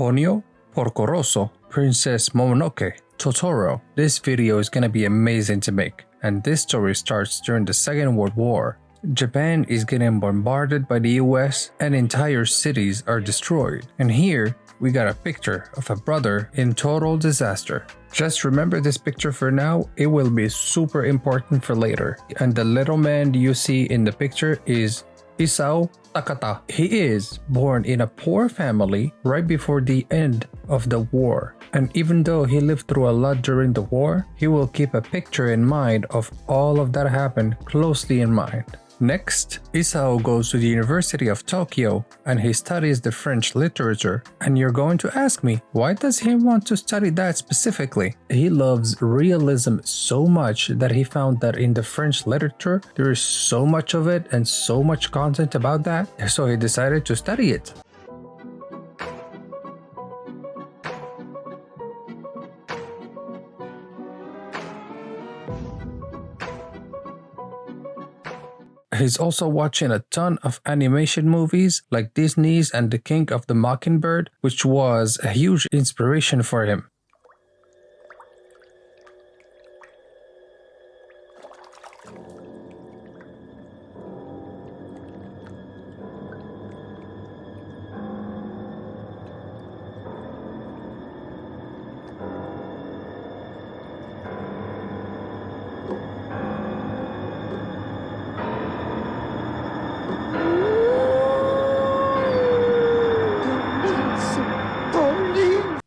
Ponyo, Porco Rosso, Princess Mononoke, Totoro. This video is gonna be amazing to make, and this story starts during the Second World War. Japan is getting bombarded by the US and entire cities are destroyed. And here we got a picture of a brother in total disaster. Just remember this picture for now, it will be super important for later. And the little man you see in the picture is Isao Takata. He is born in a poor family right before the end of the war. And even though he lived through a lot during the war, he will keep a picture in mind of all of that happened closely in mind. Next, Isao goes to the University of Tokyo and he studies the French literature. And you're going to ask me, why does he want to study that specifically? He loves realism so much that he found that in the French literature, there is so much of it and so much content about that, so he decided to study it. He's also watching a ton of animation movies like Disney's and The King of the Mockingbird, which was a huge inspiration for him.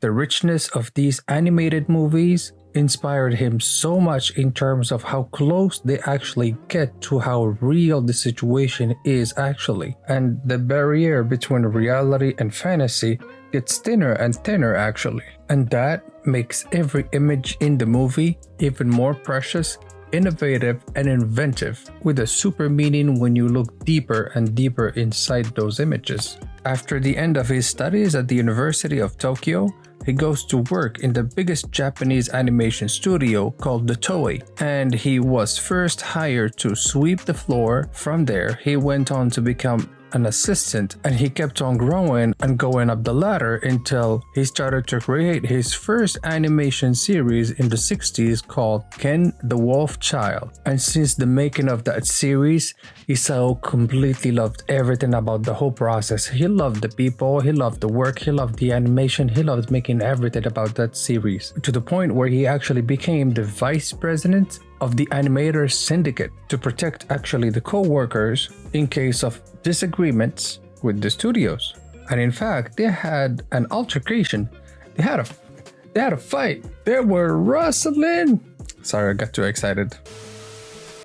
The richness of these animated movies inspired him so much in terms of how close they actually get to how real the situation is actually. And the barrier between reality and fantasy gets thinner and thinner actually. And that makes every image in the movie even more precious, innovative, and inventive, with a super meaning when you look deeper and deeper inside those images. After the end of his studies at the University of Tokyo, he goes to work in the biggest Japanese animation studio called the Toei, and he was first hired to sweep the floor. From there, he went on to become an assistant, and he kept on growing and going up the ladder until he started to create his first animation series in the 60s called Ken the Wolf Child. And since the making of that series, Isao completely loved everything about the whole process. He loved the people, he loved the work, he loved the animation, he loved making everything about that series, to the point where he actually became the vice president of the animators syndicate to protect actually the co-workers in case of disagreements with the studios. And in fact, they had an altercation. They had a fight. They were wrestling. Sorry, I got too excited.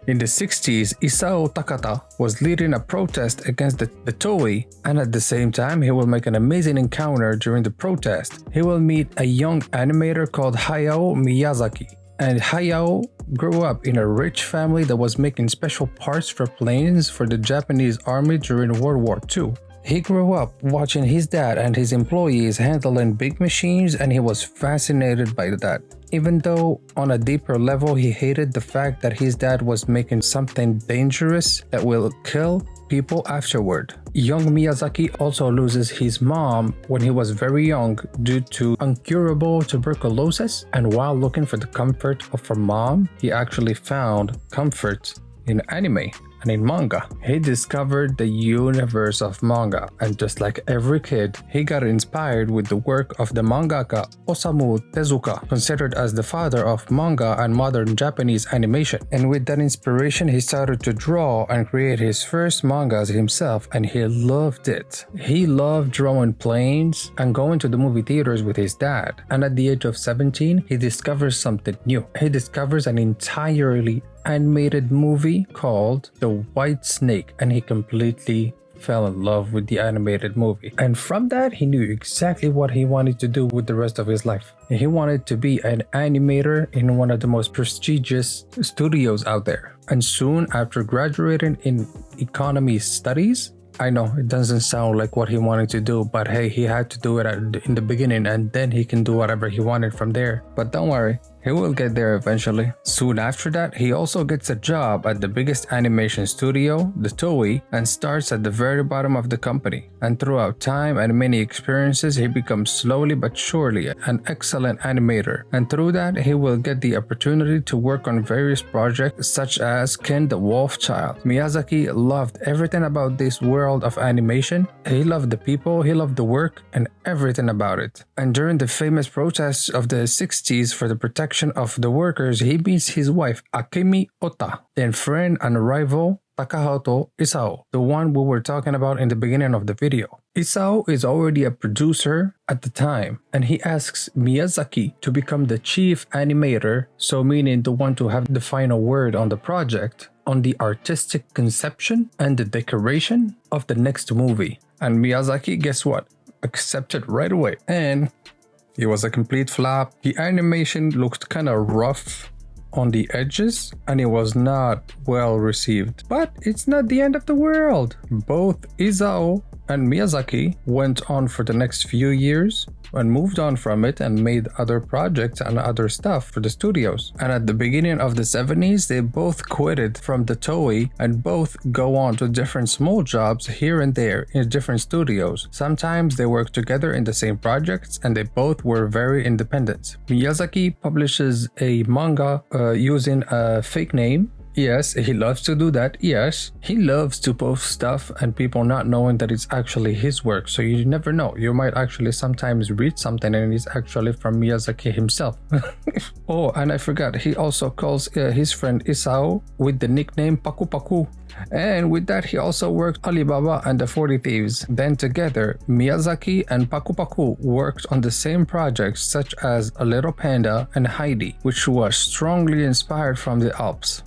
In the 60s, Isao Takata was leading a protest against the Toei, and at the same time, he will make an amazing encounter during the protest. He will meet a young animator called Hayao Miyazaki. And Hayao grew up in a rich family that was making special parts for planes for the Japanese army during World War II. He grew up watching his dad and his employees handling big machines, and he was fascinated by that. Even though on a deeper level he hated the fact that his dad was making something dangerous that will kill people afterward. Young Miyazaki also loses his mom when he was very young due to incurable tuberculosis, and while looking for the comfort of her mom, he actually found comfort in anime and in manga. He discovered the universe of manga, and just like every kid, he got inspired with the work of the mangaka Osamu Tezuka, considered as the father of manga and modern Japanese animation. And with that inspiration, he started to draw and create his first mangas himself, and he loved it. He loved drawing planes and going to the movie theaters with his dad. And at the age of 17, he discovers something new. He discovers an entirely animated movie called The White Snake, and he completely fell in love with the animated movie. And from that, he knew exactly what he wanted to do with the rest of his life. He wanted to be an animator in one of the most prestigious studios out there. And soon after graduating in economy studies, I know it doesn't sound like what he wanted to do, but hey, he had to do it in the beginning, and then he can do whatever he wanted from there. But don't worry, He will get there eventually. Soon after that, he also gets a job at the biggest animation studio, the Toei, and starts at the very bottom of the company. And throughout time and many experiences, he becomes slowly but surely an excellent animator. And through that, he will get the opportunity to work on various projects such as Ken the Wolf Child. Miyazaki loved everything about this world of animation. He loved the people, he loved the work, and everything about it. And during the famous protests of the 60s for the protection of the workers, he meets his wife Akemi Ota, then friend and rival Takahato Isao, the one we were talking about in the beginning of the video. Isao is already a producer at the time, and he asks Miyazaki to become the chief animator, so meaning the one to have the final word on the project, on the artistic conception and the decoration of the next movie. And Miyazaki, guess what? Accepted right away. And it was a complete flop. The animation looked kind of rough on the edges and it was not well received. But it's not the end of the world. Both Isao and Miyazaki went on for the next few years and moved on from it and made other projects and other stuff for the studios. And at the beginning of the 70s, they both quitted from the Toei and both go on to different small jobs here and there in different studios. Sometimes they work together in the same projects and they both were very independent. Miyazaki publishes a manga using a fake name. Yes, he loves to do that. Yes, he loves to post stuff and people not knowing that it's actually his work. So you never know. You might actually sometimes read something and it's actually from Miyazaki himself. Oh, and I forgot. He also calls his friend Isao with the nickname Paku Paku. And with that, he also worked Alibaba and the 40 Thieves. Then together, Miyazaki and Paku Paku worked on the same projects such as A Little Panda and Heidi, which was strongly inspired from the Alps.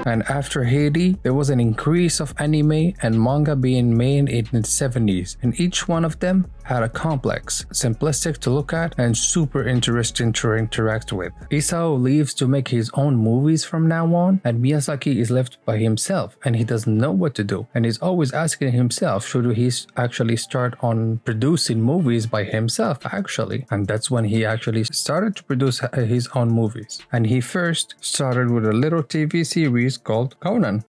And after Heidi, there was an increase of anime and manga being made in the 70s, and each one of them had a complex, simplistic to look at, and super interesting to interact with. Isao leaves to make his own movies from now on, and Miyazaki is left by himself, and he doesn't know what to do, and he's always asking himself, should he actually start on producing movies by himself actually? And that's when he actually started to produce his own movies. And he first started with a little TV series called Conan.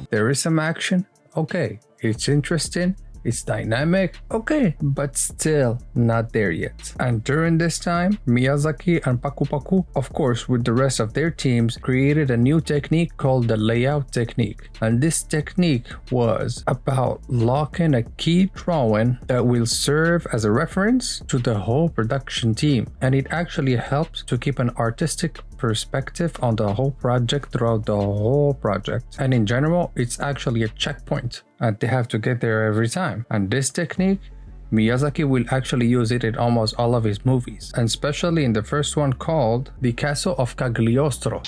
There is some action, okay, it's interesting, it's dynamic, okay, but still not there yet. And during this time, Miyazaki and Paku Paku, of course with the rest of their teams, created a new technique called the layout technique. And this technique was about locking a key drawing that will serve as a reference to the whole production team. And it actually helps to keep an artistic perspective on the whole project throughout the whole project. And in general, it's actually a checkpoint and they have to get there every time. And this technique, Miyazaki will actually use it in almost all of his movies, and especially in the first one called The Castle of Cagliostro.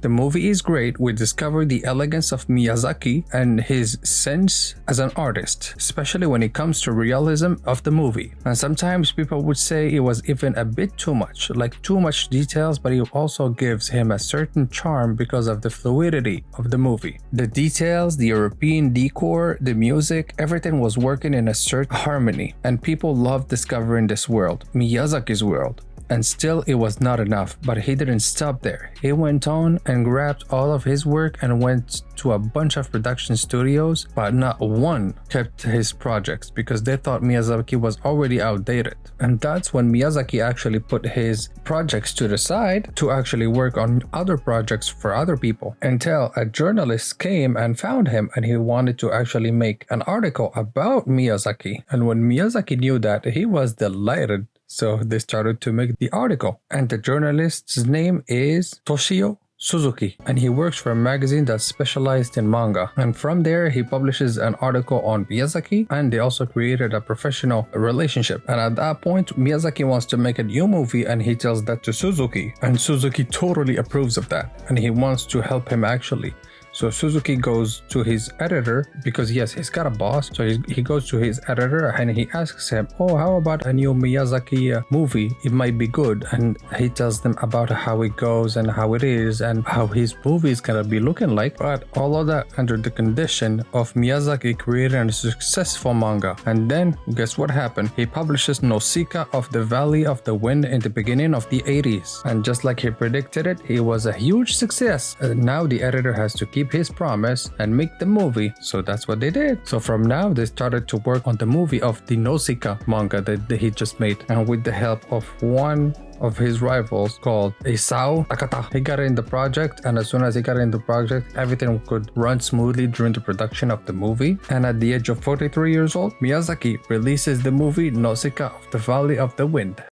The movie is great. We discover the elegance of Miyazaki and his sense as an artist, especially when it comes to realism of the movie. And sometimes people would say it was even a bit too much, like too much details, but it also gives him a certain charm because of the fluidity of the movie. The details, the European decor, the music, everything was working in a certain harmony, and people loved discovering this world, Miyazaki's world. And still it was not enough, but he didn't stop there. He went on and grabbed all of his work and went to a bunch of production studios, but not one kept his projects because they thought Miyazaki was already outdated. And that's when Miyazaki actually put his projects to the side to actually work on other projects for other people, until a journalist came and found him and he wanted to actually make an article about Miyazaki. And when Miyazaki knew that, he was delighted. So they started to make the article, and the journalist's name is Toshio Suzuki, and he works for a magazine that's specialized in manga. And from there, he publishes an article on Miyazaki, and they also created a professional relationship. And at that point, Miyazaki wants to make a new movie, and he tells that to Suzuki, and Suzuki totally approves of that, and he wants to help him actually. So Suzuki goes to his editor because yes, he's got a boss. So he goes to his editor and he asks him, oh, how about a new Miyazaki movie? It might be good. And he tells them about how it goes and how it is and how his movie is gonna be looking like. But all of that under the condition of Miyazaki creating a successful manga. And then guess what happened? He publishes Nausicaa of the Valley of the Wind in the beginning of the 80s. And just like he predicted it, it was a huge success. Now the editor has to keep his promise and make the movie, so that's what they did. So from now they started to work on the movie of the Nausicaa manga that he just made, and with the help of one of his rivals called Isao Takata. He got in the project, and as soon as he got in the project, everything could run smoothly during the production of the movie. And at the age of 43 years old, Miyazaki releases the movie Nausicaa of the Valley of the Wind.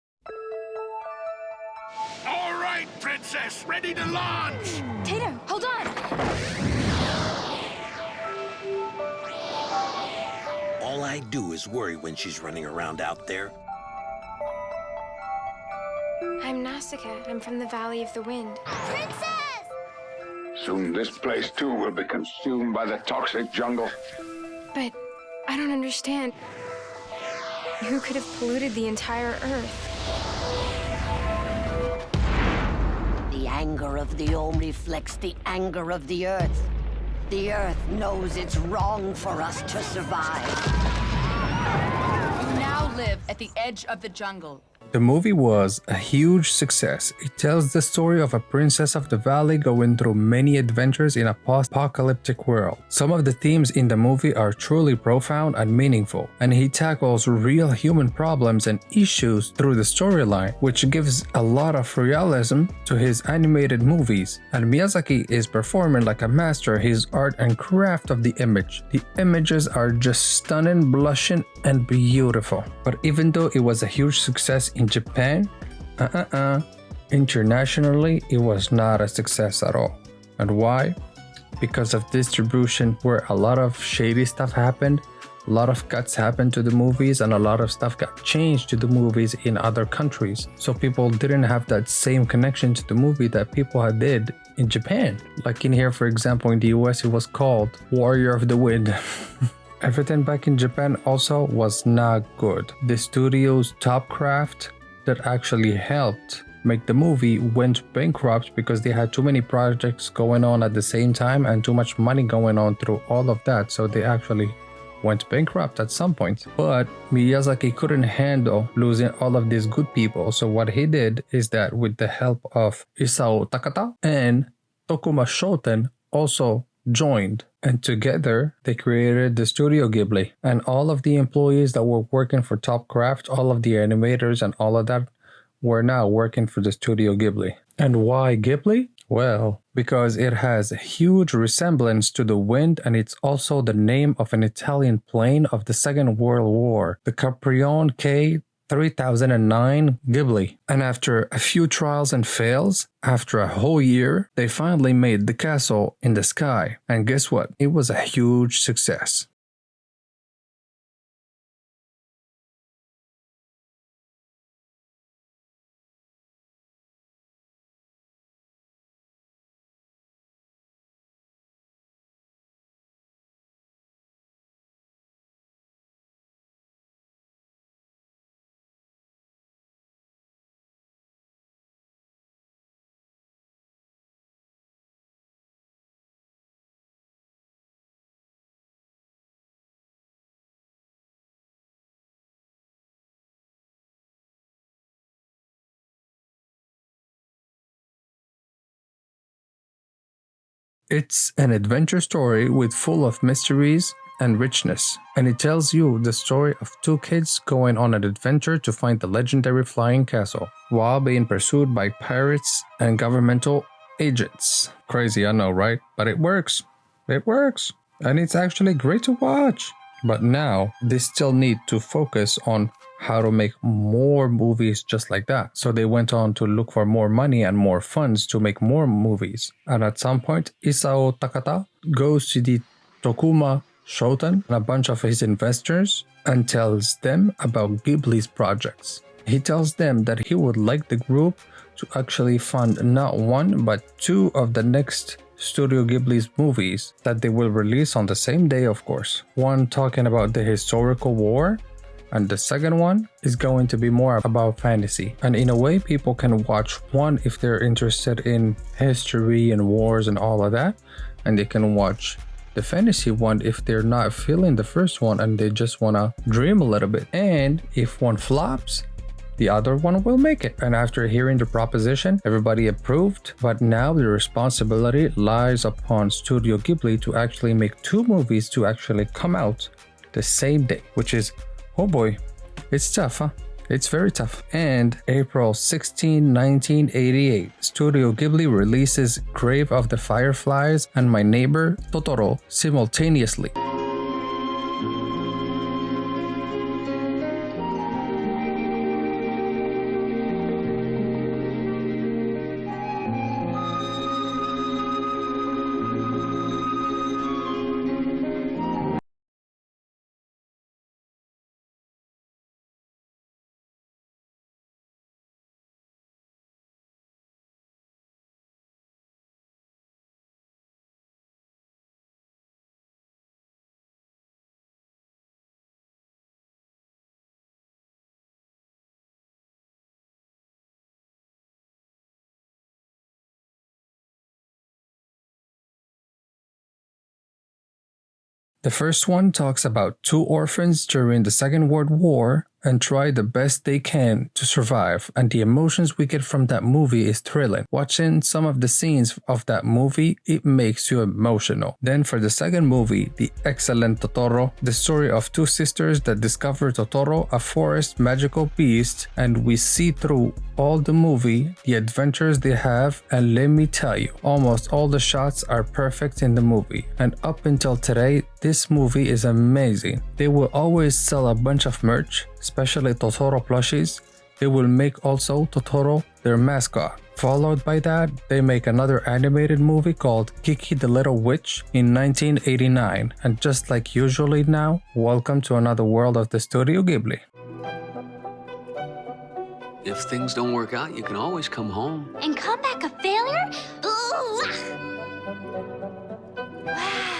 All right, princess, ready to launch! Tato, hold on! All I do is worry when she's running around out there. I'm Nausicaa. I'm from the Valley of the Wind. Princess! Soon this place too will be consumed by the toxic jungle. But I don't understand. Who could have polluted the entire Earth? The anger of the Om reflects the anger of the Earth. The Earth knows it's wrong for us to survive. You now live at the edge of the jungle. The movie was a huge success. It tells the story of a princess of the valley going through many adventures in a post-apocalyptic world. Some of the themes in the movie are truly profound and meaningful, and he tackles real human problems and issues through the storyline, which gives a lot of realism to his animated movies. And Miyazaki is performing like a master his art and craft of the image. The images are just stunning, blushing, and beautiful. But even though it was a huge success in Japan, internationally, it was not a success at all. And why? Because of distribution, where a lot of shady stuff happened, a lot of cuts happened to the movies, and a lot of stuff got changed to the movies in other countries. So people didn't have that same connection to the movie that people had did in Japan. Like in here, for example, in the US, it was called Warrior of the Wind. Everything back in Japan also was not good. The studio's top craft that actually helped make the movie went bankrupt because they had too many projects going on at the same time and too much money going on through all of that. So they actually went bankrupt at some point. But Miyazaki couldn't handle losing all of these good people. So what he did is that with the help of Isao Takata and Tokuma Shoten also joined, and together they created the Studio Ghibli. And all of the employees that were working for Top Craft, all of the animators and all of that, were now working for the Studio Ghibli. And why Ghibli? Well, because it has a huge resemblance to the wind, and it's also the name of an Italian plane of the Second World War, the Caprione K3009 Ghibli. And after a few trials and fails, after a whole year, they finally made the castle in the sky. And guess what? It was a huge success. It's an adventure story with full of mysteries and richness, and it tells you the story of two kids going on an adventure to find the legendary flying castle while being pursued by pirates and governmental agents. Crazy, I know, right? But it works. It works. And it's actually great to watch. But now, they still need to focus on how to make more movies just like that. So they went on to look for more money and more funds to make more movies. And at some point, Isao Takata goes to the Tokuma Shoten and a bunch of his investors and tells them about Ghibli's projects. He tells them that he would like the group to actually fund not one but two of the next Studio Ghibli's movies that they will release on the same day, of course. One talking about the historical war, and the second one is going to be more about fantasy. And in a way, people can watch one if they're interested in history and wars and all of that, and they can watch the fantasy one if they're not feeling the first one and they just want to dream a little bit. And if one flops, the other one will make it. And after hearing the proposition, everybody approved, but now the responsibility lies upon Studio Ghibli to actually make two movies to actually come out the same day, which is, oh boy, it's tough, huh? It's very tough. And April 16, 1988, Studio Ghibli releases Grave of the Fireflies and My Neighbor Totoro simultaneously. The first one talks about two orphans during the Second World War and try the best they can to survive, and the emotions we get from that movie is thrilling. Watching some of the scenes of that movie, it makes you emotional. Then for the second movie, The Excellent Totoro, the story of two sisters that discover Totoro, a forest magical beast, and we see through all the movie the adventures they have, and let me tell you, almost all the shots are perfect in the movie. And up until today, this movie is amazing. They will always sell a bunch of merch, especially Totoro plushies. They will make also Totoro their mascot. Followed by that, they make another animated movie called Kiki the Little Witch in 1989. And just like usually now, welcome to another world of the Studio Ghibli. If things don't work out, you can always come home. And come back a failure? Ooh. Wow.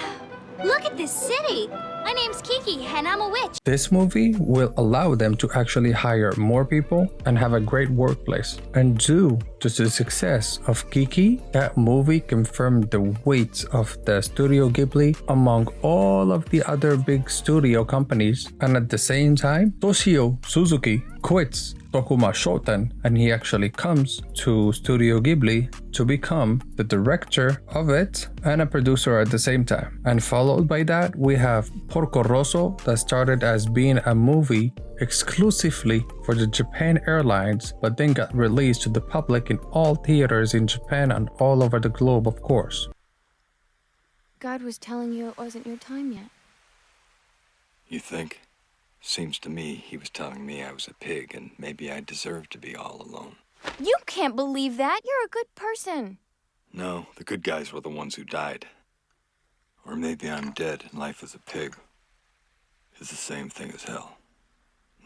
Look at this city. My name's Kiki, and I'm a witch. This movie will allow them to actually hire more people and have a great workplace. And due to the success of Kiki, that movie confirmed the weight of the Studio Ghibli among all of the other big studio companies. And at the same time, Toshio Suzuki quits Tokuma Shoten, and he actually comes to Studio Ghibli to become the director of it and a producer at the same time. And followed by that, we have Porco Rosso, that started as being a movie exclusively for the Japan Airlines, but then got released to the public in all theaters in Japan and all over the globe, of course. God was telling you it wasn't your time yet. You think? Seems to me he was telling me I was a pig and maybe I deserved to be all alone. You can't believe that. You're a good person. No, the good guys were the ones who died. Or maybe I'm dead and life as a pig is the same thing as hell.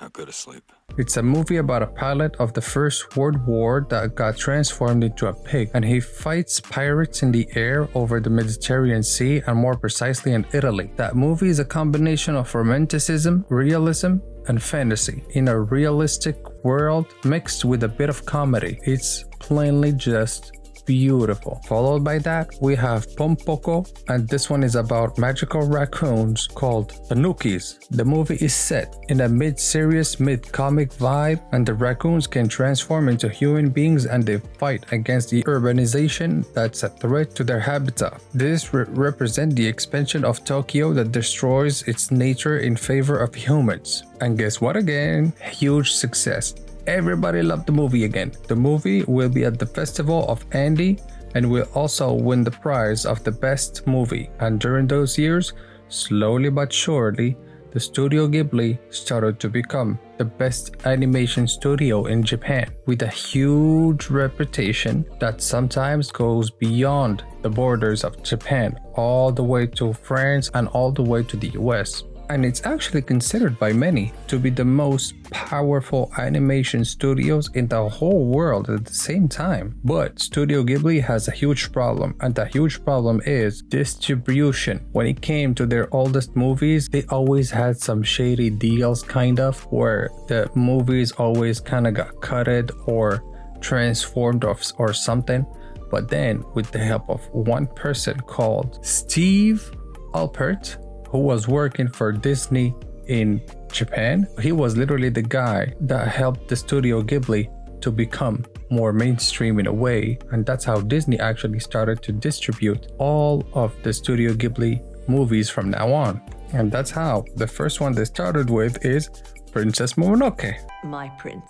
Now go to sleep. It's a movie about a pilot of the First World War that got transformed into a pig, and he fights pirates in the air over the Mediterranean Sea, and more precisely in Italy. That movie is a combination of romanticism, realism, and fantasy in a realistic world mixed with a bit of comedy. It's plainly just beautiful. Followed by that, we have Pompoko, and this one is about magical raccoons called Tanukis. The movie is set in a mid-serious, mid-comic vibe, and the raccoons can transform into human beings and they fight against the urbanization that's a threat to their habitat. This represents the expansion of Tokyo that destroys its nature in favor of humans. And guess what again? Huge success. Everybody loved the movie again. The movie will be at the Festival of Andy and will also win the prize of the best movie. And during those years, slowly but surely, the Studio Ghibli started to become the best animation studio in Japan, with a huge reputation that sometimes goes beyond the borders of Japan, all the way to France and all the way to the US. And it's actually considered by many to be the most powerful animation studios in the whole world at the same time. But Studio Ghibli has a huge problem, and the huge problem is distribution. When it came to their oldest movies, they always had some shady deals, kind of, where the movies always kind of got cutted or transformed or something. But then, with the help of one person called Steve Alpert, who was working for Disney in Japan, he was literally the guy that helped the Studio Ghibli to become more mainstream in a way, and that's how Disney actually started to distribute all of the Studio Ghibli movies from now on. And that's how the first one they started with is Princess Mononoke. My prince,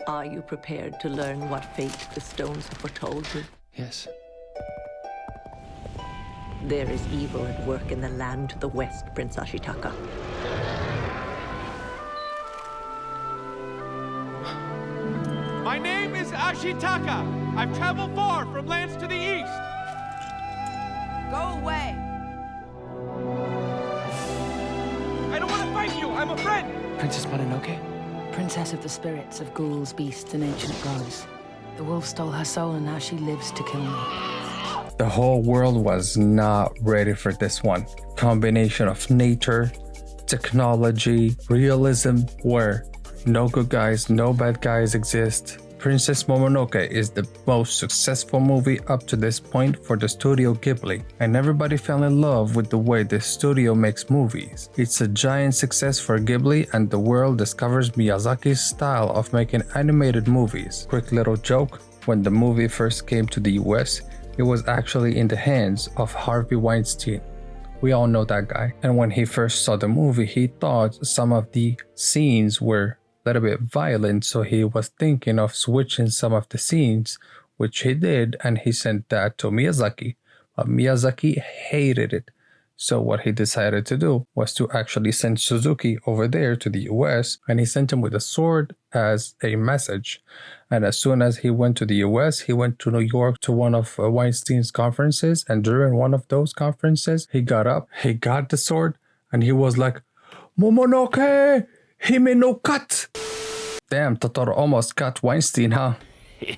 are you prepared to learn what fate the stones have foretold you? Yes. There is evil at work in the land to the west, Prince Ashitaka. My name is Ashitaka. I've traveled far from lands to the east. Go away. I don't want to fight you. I'm a friend. Princess Mononoke? Princess of the spirits of ghouls, beasts, and ancient gods. The wolf stole her soul and now she lives to kill me. The whole world was not ready for this one. Combination of nature, technology, realism, where no good guys, no bad guys exist. Princess Mononoke is the most successful movie up to this point for the Studio Ghibli, and everybody fell in love with the way the studio makes movies. It's a giant success for Ghibli, and the world discovers Miyazaki's style of making animated movies. Quick little joke, when the movie first came to the US, it was actually in the hands of Harvey Weinstein. We all know that guy. And when he first saw the movie, he thought some of the scenes were a little bit violent, so he was thinking of switching some of the scenes, which he did, and he sent that to Miyazaki. But Miyazaki hated it. So what he decided to do was to actually send Suzuki over there to the US, and he sent him with a sword as a message. And as soon as he went to the US, he went to New York to one of Weinstein's conferences, and during one of those conferences, he got up, he got the sword, and he was like, "Momonoke Hime no cut!" Damn, Totoro almost got Weinstein, huh?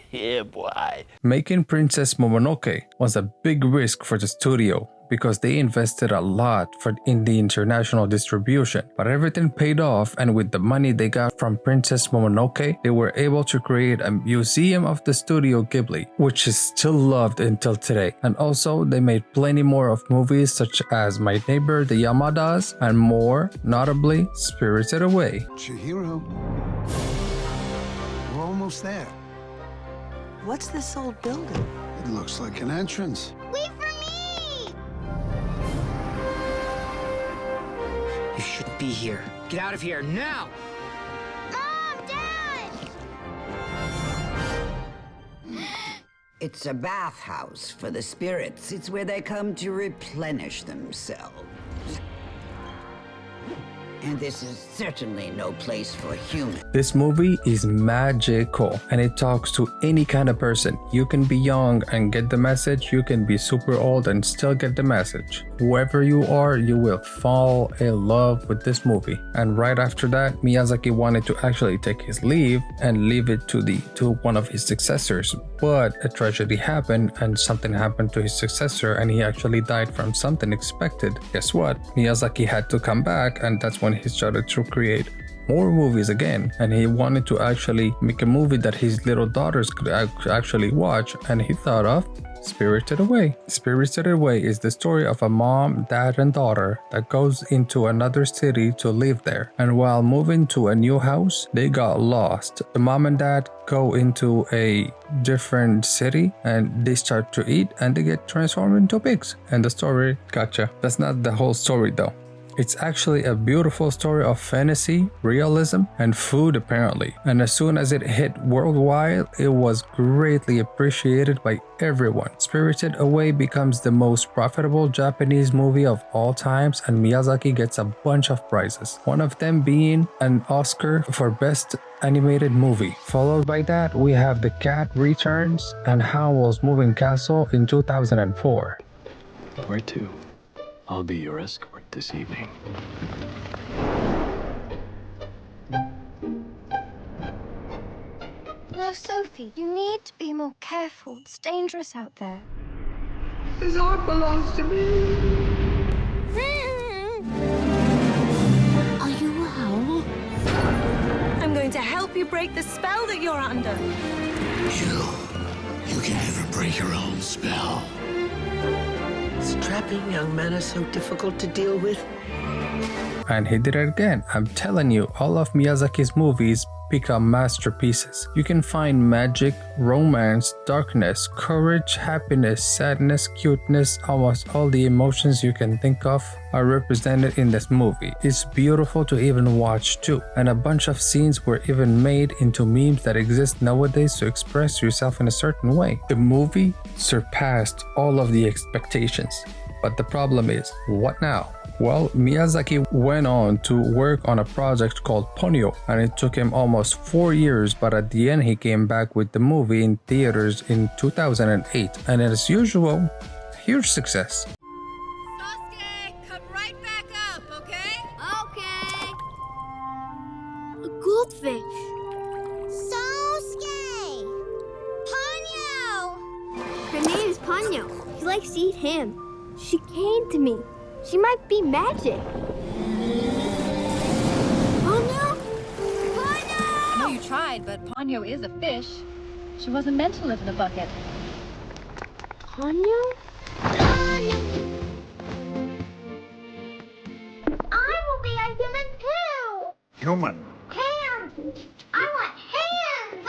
Yeah, boy. Making Princess Mononoke was a big risk for the studio because they invested a lot in the international distribution. But everything paid off, and with the money they got from Princess Mononoke, they were able to create a museum of the Studio Ghibli, which is still loved until today. And also, they made plenty more of movies such as My Neighbor the Yamadas and more, notably Spirited Away. Chihiro, we're almost there. What's this old building? It looks like an entrance. Wait for me! You shouldn't be here. Get out of here, now! Mom! Dad! It's a bathhouse for the spirits. It's where they come to replenish themselves. And this is certainly no place for humans. This movie is magical, and it talks to any kind of person. You can be young and get the message. You can be super old and still get the message. Whoever you are, you will fall in love with this movie. And right after that, Miyazaki wanted to actually take his leave and leave it to one of his successors. But a tragedy happened, and something happened to his successor, and he actually died from something expected. Guess what? Miyazaki had to come back, and that's when he started to create more movies again, and he wanted to actually make a movie that his little daughters could actually watch, and he thought of Spirited Away. Spirited Away is the story of a mom, dad, and daughter that goes into another city to live there. And while moving to a new house, they got lost. The mom and dad go into a different city and they start to eat and they get transformed into pigs. And the story, gotcha. That's not the whole story though. It's actually a beautiful story of fantasy, realism, and food apparently. And as soon as it hit worldwide, it was greatly appreciated by everyone. Spirited Away becomes the most profitable Japanese movie of all times, and Miyazaki gets a bunch of prizes. One of them being an Oscar for Best Animated Movie. Followed by that, we have The Cat Returns and Howl's Moving Castle in 2004. Where to? I'll be your escort this evening. No, Sophie, you need to be more careful. It's dangerous out there. His heart belongs to me. Are you a howl? I'm going to help you break the spell that you're under. You can't even break your own spell. Strapping young men are so difficult to deal with. And he did it again. I'm telling you, all of Miyazaki's movies become masterpieces. You can find magic, romance, darkness, courage, happiness, sadness, cuteness, almost all the emotions you can think of are represented in this movie. It's beautiful to even watch too, and a bunch of scenes were even made into memes that exist nowadays to express yourself in a certain way. The movie surpassed all of the expectations. But the problem is, what now? Well, Miyazaki went on to work on a project called Ponyo, and it took him almost 4 years, but at the end he came back with the movie in theaters in 2008, and as usual, huge success. Sasuke, come right back up, okay? Okay. A goldfish. Sosuke! Ponyo! Her name is Ponyo. She likes to eat ham. She came to me. She might be magic. Ponyo? Ponyo! I know you tried, but Ponyo is a fish. She wasn't meant to live in a bucket. Ponyo? Ponyo! I will be a human too! Human. Hands! I want hands!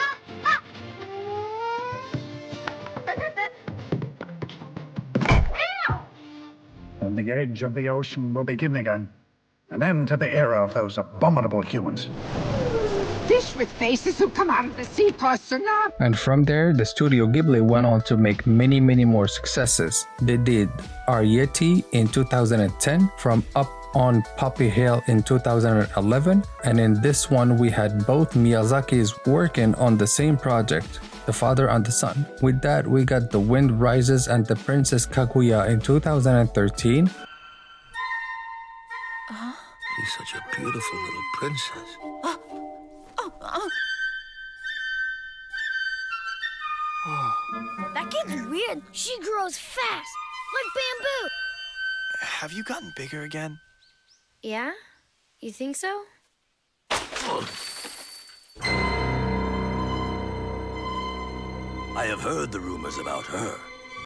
And the edge of the ocean will begin again. An end to the era of those abominable humans. Fish with faces who come out of the sea costs enough. And from there, the Studio Ghibli went on to make many more successes. They did Arrietty in 2010, From Up on Poppy Hill in 2011, and in this one we had both Miyazakis working on the same project, The Father and the Son. With that, we got The Wind Rises and The Princess Kaguya in 2013. She's such a beautiful little princess. That kid's weird. She grows fast, like bamboo. Have you gotten bigger again? Yeah? You think so? I have heard the rumors about her.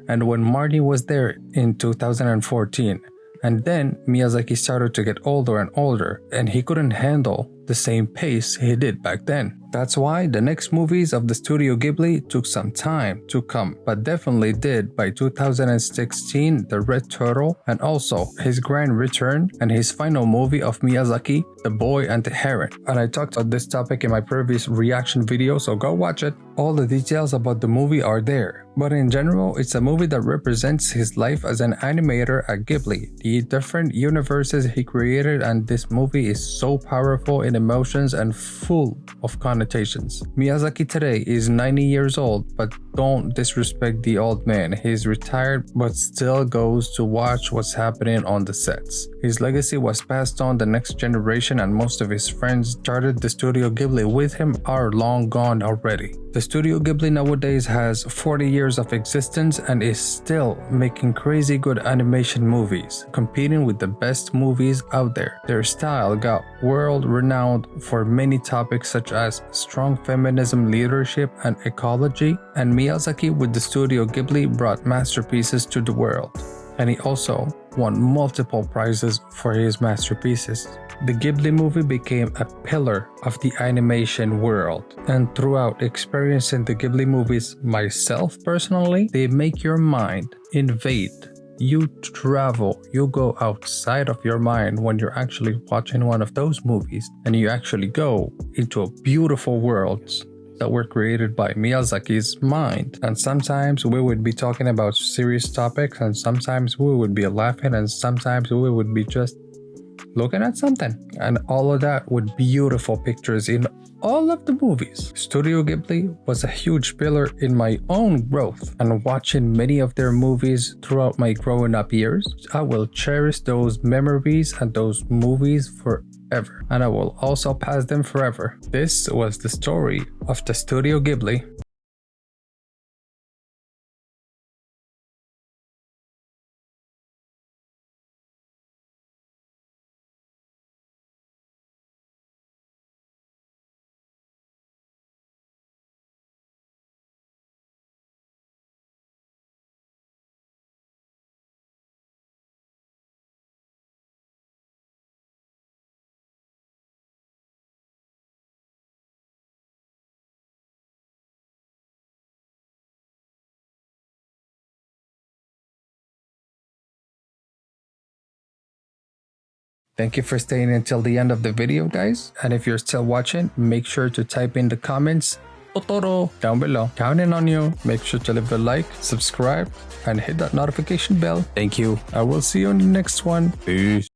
And when Marty was there in 2014, and then Miyazaki started to get older and older, and he couldn't handle the same pace he did back then. That's why the next movies of the Studio Ghibli took some time to come, but definitely did by 2016, The Red Turtle, and also his grand return and his final movie of Miyazaki, The Boy and the Heron. And I talked about this topic in my previous reaction video, so go watch it. All the details about the movie are there. But in general, it's a movie that represents his life as an animator at Ghibli, the different universes he created, and this movie is so powerful in emotions and full of connotations. Miyazaki today is 90 years old, but don't disrespect the old man. He's retired but still goes to watch what's happening on the sets. His legacy was passed on the next generation, and most of his friends started the Studio Ghibli with him are long gone already. The Studio Ghibli nowadays has 40 years of existence and is still making crazy good animation movies, competing with the best movies out there. Their style got world-renowned for many topics such as strong feminism, leadership, and ecology, and Miyazaki with the Studio Ghibli brought masterpieces to the world. And he also won multiple prizes for his masterpieces. The Ghibli movie became a pillar of the animation world, and throughout experiencing the Ghibli movies myself personally, they make your mind invade You travel, you go outside of your mind when you're actually watching one of those movies, and you actually go into a beautiful worlds that were created by Miyazaki's mind. And sometimes we would be talking about serious topics, and sometimes we would be laughing, and sometimes we would be just looking at something. And all of that with beautiful pictures in all of the movies. Studio Ghibli was a huge pillar in my own growth, and watching many of their movies throughout my growing up years, I will cherish those memories and those movies forever, and I will also pass them forever. This was the story of the Studio Ghibli. Thank you for staying until the end of the video, guys. And if you're still watching, make sure to type in the comments Totoro down below. Counting on you. Make sure to leave a like, subscribe, and hit that notification bell. Thank you. I will see you in the next one. Peace.